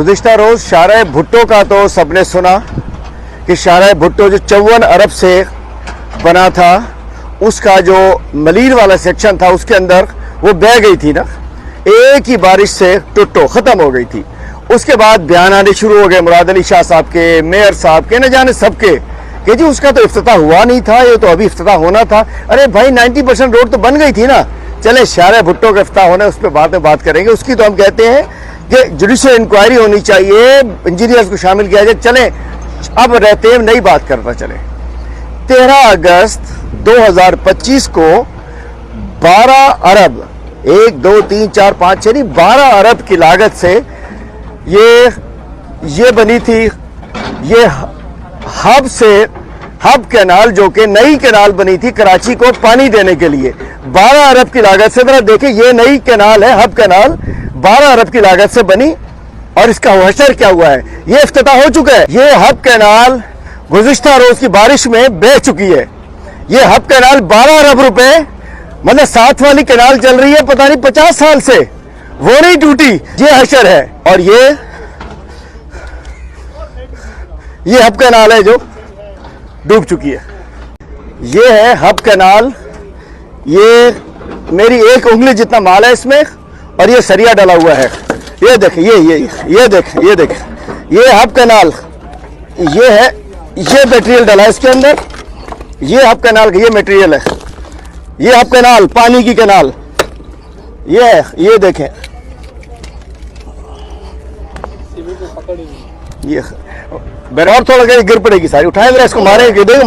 गुज़िश्ता रोज़ शाहराह भुट्टो का तो सबने सुना कि शाहराह भुट्टो जो 54 अरब से बना था, उसका जो मलीर वाला सेक्शन था उसके अंदर वो बह गई थी ना, एक ही बारिश से टुट्टो ख़त्म हो गई थी। उसके बाद बयान आने शुरू हो गए मुराद अली शाह साहब के, मेयर साहब के, न जाने सबके, कि जी उसका तो इफ्तिताह हुआ नहीं था, ये तो अभी इफ्तिताह होना था। अरे भाई 90% रोड तो बन गई थी ना। चले शाहराह भुट्टो का इफ्तिताह होना है, उस पर बाद में बात करेंगे। उसकी तो हम कहते हैं कि जुडिशल इंक्वायरी होनी चाहिए, इंजीनियर्स को शामिल किया जाए। चले अब रहते हैं नई बात करता चले। 13 अगस्त 2025 को 12 अरब 1 2 3 4 5 6 नहीं 12 अरब की लागत से ये बनी थी, ये हब कैनाल, जो कि नई कैनाल बनी थी कराची को पानी देने के लिए। 12 अरब की लागत से, जरा देखिए ये नई कैनाल है, हब कैनाल 12 अरब की लागत से बनी। और इसका हशर क्या हुआ है, ये इफ्तिताह हो चुका है। ये हब कैनाल गुज़िश्ता रोज की बारिश में बह चुकी है। ये हब कैनाल 12 अरब रुपए, मतलब साथ वाली कैनाल चल रही है पता नहीं 50 साल से, वो नहीं टूटी। ये हशर है। और ये हब कैनाल है जो डूब चुकी है। ये है हब कैनाल, ये मेरी एक उंगली जितना माल है इसमें, और ये सरिया डला हुआ है। ये देखें, ये देखें, ये हब कैनाल, ये है, ये मटेरियल डला है इसके अंदर। ये हब कैनाल का ये मटेरियल है, ये हब कैनाल पानी की कैनाल, ये देखें, ये और थोड़ा गिर पड़ेगी सारी। उठाए जरा इसको, मारेंगे।